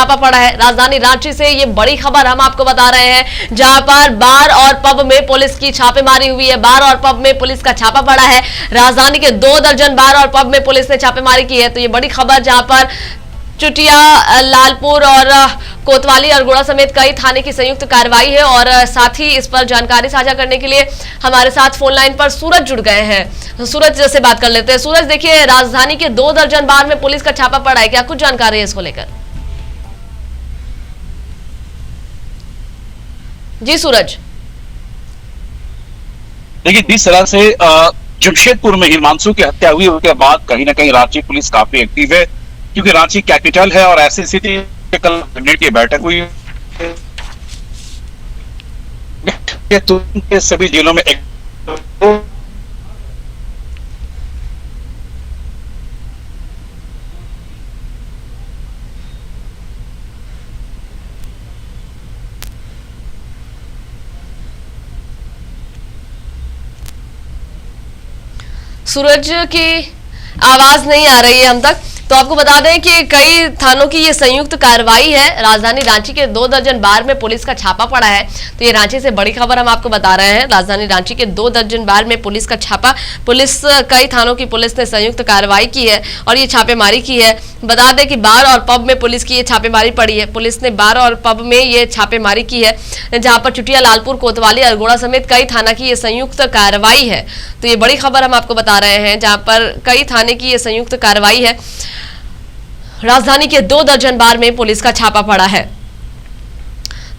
छापा पड़ा है। राजधानी रांची से ये बड़ी खबर हम आपको बता रहे हैं, जहां पर बार और पब में पुलिस की छापेमारी हुई है। बार और पब में पुलिस का छापा पड़ा है। राजधानी के 2 दर्जन बार और पब में पुलिस ने छापेमारी की है। तो ये बड़ी खबर, जहां पर चुटिया, लालपुर और कोतवाली अरगोड़ा समेत कई थाने की संयुक्त कार्रवाई है। और साथ ही इस पर जानकारी साझा करने के लिए हमारे साथ फोन लाइन पर सूरज जुड़ गए हैं। तो सूरज से बात कर लेते हैं। सूरज, देखिए, राजधानी के 2 दर्जन बार में पुलिस का छापा पड़ा है, क्या कुछ जानकारी है इसको लेकर? जी सूरज। देखिए, जिस तरह से जमशेदपुर में हिमांशु की हत्या हुई, उसके बाद कहीं ना कहीं रांची पुलिस काफी एक्टिव है, क्योंकि रांची कैपिटल है और ऐसी स्थिति में कल कैबिनेट की बैठक हुई तो सभी जिलों में सूरज की आवाज नहीं आ रही है हम तक। तो आपको बता दें कि कई थानों की ये संयुक्त कार्रवाई है। राजधानी रांची के 2 दर्जन बार में पुलिस का छापा पड़ा है। तो ये रांची से बड़ी खबर हम आपको बता रहे हैं। राजधानी रांची के 2 दर्जन बार में पुलिस का छापा, कई थानों की पुलिस ने संयुक्त कार्रवाई की है और ये छापेमारी की है। बता दें कि बार और पब में पुलिस की ये छापेमारी पड़ी है। पुलिस ने बार और पब में ये छापेमारी की है, जहां पर चुटिया, लालपुर, कोतवाली, अरगोड़ा समेत कई थाना की ये संयुक्त कार्रवाई है। तो ये बड़ी खबर हम आपको बता रहे हैं, जहां पर कई थाने की ये संयुक्त कार्रवाई है। राजधानी के 2 दर्जन बार में पुलिस का छापा पड़ा है।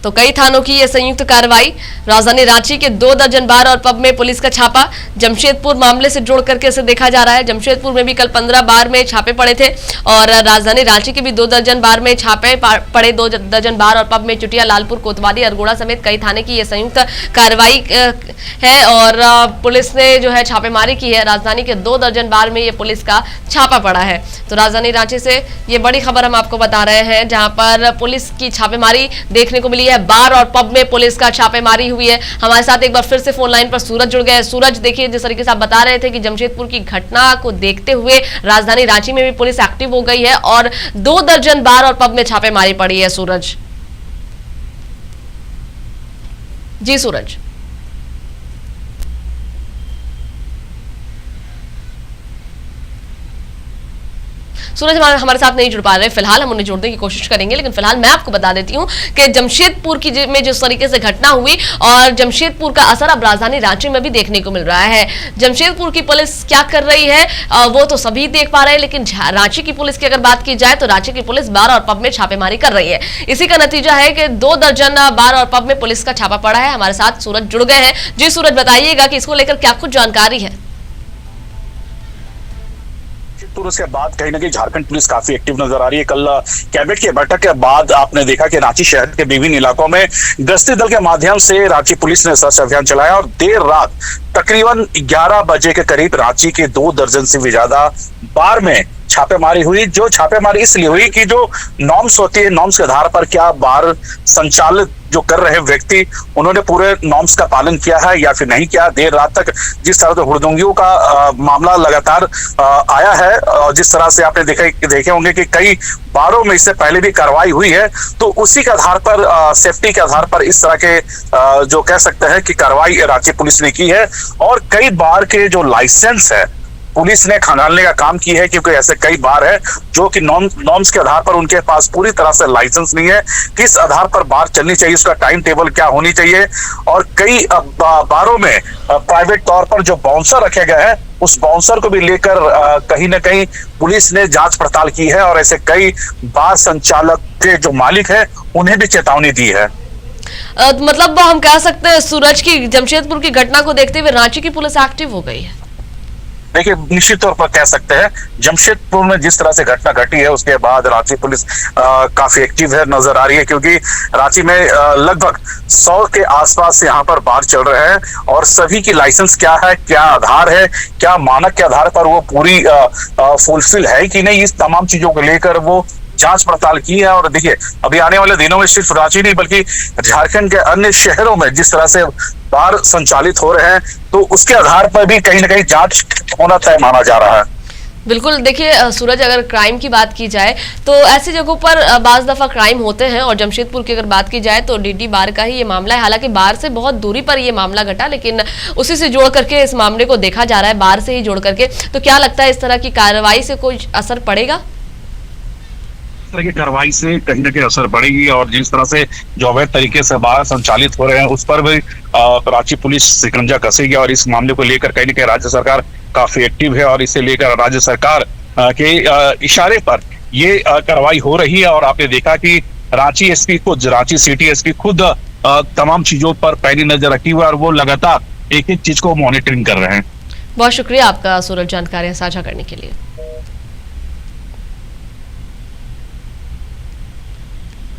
तो कई थानों की यह संयुक्त कार्रवाई। राजधानी रांची के 2 दर्जन बार और पब में पुलिस का छापा। जमशेदपुर मामले से जोड़ करके इसे देखा जा रहा है। जमशेदपुर में भी कल 15 बार में छापे पड़े थे और राजधानी रांची के भी 2 दर्जन बार में छापे पड़े। 2 दर्जन बार और पब में चुटिया, लालपुर, कोतवाली, अरगोड़ा समेत कई थाने की यह संयुक्त कार्रवाई है और पुलिस ने जो है छापेमारी की है। राजधानी के 2 दर्जन बार में ये पुलिस का छापा पड़ा है। तो राजधानी रांची से ये बड़ी खबर हम आपको बता रहे हैं, जहां पर पुलिस की छापेमारी देखने को मिली है। बार और पब में पुलिस का छापेमारी हुई है। हमारे साथ एक बार फिर से फोन लाइन पर सूरज जुड़ गए। सूरज, देखिए, जिस तरीके से आप बता रहे थे कि जमशेदपुर की घटना को देखते हुए राजधानी रांची में भी पुलिस एक्टिव हो गई है और 2 दर्जन बार और पब में छापेमारी पड़ी है। सूरज जी। सूरज हमारे साथ नहीं जुड़ पा रहे। फिलहाल हम उन्हें जोड़ने की कोशिश करेंगे, लेकिन फिलहाल मैं आपको बता देती हूं कि जमशेदपुर की में जिस तरीके से घटना हुई और जमशेदपुर का असर अब राजधानी रांची में भी देखने को मिल रहा है। जमशेदपुर की पुलिस क्या कर रही है वो तो सभी देख पा रहे हैं, लेकिन रांची की पुलिस की अगर बात की जाए तो रांची की पुलिस बार और पब में छापेमारी कर रही है। इसी का नतीजा है कि 2 दर्जन बार और पब में पुलिस का छापा पड़ा है। हमारे साथ सूरज जुड़ गए हैं। जी सूरज, बताइएगा कि इसको लेकर क्या कुछ जानकारी है? उसके बाद कहीं ना कहीं झारखंड पुलिस काफी एक्टिव नजर आ रही है। कल कैबिनेट की बैठक के बाद आपने देखा कि रांची शहर के विभिन्न इलाकों में गश्ती दल के माध्यम से रांची पुलिस ने सर्च अभियान चलाया और देर रात तकरीबन 11 बजे के करीब रांची के 2 दर्जन से भी ज्यादा बार में छापेमारी हुई। जो छापेमारी इसलिए हुई कि जो नॉर्म्स होती है, नॉर्म्स के आधार पर क्या बार संचालित जो कर रहे व्यक्ति उन्होंने पूरे नॉर्म्स का पालन किया है या फिर नहीं किया। देर रात तक जिस तरह से हुड़दंगियों का मामला लगातार आया है और जिस तरह से आपने देखे होंगे कि कई बारों में इससे पहले भी कार्रवाई हुई है, तो उसी के आधार पर सेफ्टी के आधार पर इस तरह के जो कह सकते हैं कि कार्रवाई रांची पुलिस ने की है और कई बार के जो लाइसेंस है पुलिस ने खंगालने का काम किया है, क्योंकि ऐसे कई बार है जो कि नॉर्म्स के आधार पर उनके पास पूरी तरह से लाइसेंस नहीं है। किस आधार पर बार चलनी चाहिए, उसका टाइम टेबल क्या होनी चाहिए और कई बारों में प्राइवेट तौर पर जो बाउंसर रखे गए हैं उस बाउंसर को भी लेकर कहीं ना कहीं पुलिस ने जांच पड़ताल की है और ऐसे कई बार संचालक के जो मालिक है उन्हें भी चेतावनी दी है। मतलब हम कह सकते हैं सूरज की जमशेदपुर की घटना को देखते हुए रांची की पुलिस एक्टिव हो गई है। देखिए, निश्चित तौर पर कह सकते हैं जमशेदपुर में जिस तरह से घटना घटी है उसके बाद रांची पुलिस काफी एक्टिव है नजर आ रही है, क्योंकि रांची में लगभग 100 के आसपास यहाँ पर बार चल रहे हैं और सभी की लाइसेंस क्या है, क्या आधार है, क्या मानक के आधार पर वो पूरी फुलफिल है कि नहीं, इस तमाम चीजों को लेकर वो जांच पड़ताल की है। और देखिए, अभी आने वाले दिनों में सिर्फ रांची नहीं बल्कि झारखंड के अन्य शहरों में जिस तरह से बार संचालित हो रहे हैं तो उसके आधार पर भी कहीं ना कहीं जांच होना तय माना जा रहा है। बिल्कुल, देखिए सूरज, अगर क्राइम की बात की जाए तो ऐसी जगहों पर बाज दफा क्राइम होते हैं, और जमशेदपुर की अगर बात की जाए तो डीडी बार का ही ये मामला है। हालांकि बार से बहुत दूरी पर ये मामला घटा, लेकिन उसी से जोड़ करके इस मामले को देखा जा रहा है, बार से ही जोड़ करके। तो क्या लगता है, इस तरह की कार्रवाई से कोई असर पड़ेगा? इस तरह की कार्रवाई से कहीं ना कहीं असर पड़ेगी, और जिस तरह से जो अवैध तरीके से बार संचालित हो रहे हैं उस पर भी रांची पुलिस शिकंजा कसेगी। और इस मामले को लेकर कहीं ना कहीं राज्य सरकार काफी एक्टिव है, और इसे लेकर राज्य सरकार के इशारे पर ये कार्रवाई हो रही है। और आपने देखा कि रांची एसपी खुद, रांची सिटी एसपी खुद तमाम चीजों पर पैनी नजर रखी हुई है, और वो लगातार एक एक चीज को मॉनिटरिंग कर रहे हैं। बहुत शुक्रिया आपका सूरज, जानकारियां साझा करने के लिए।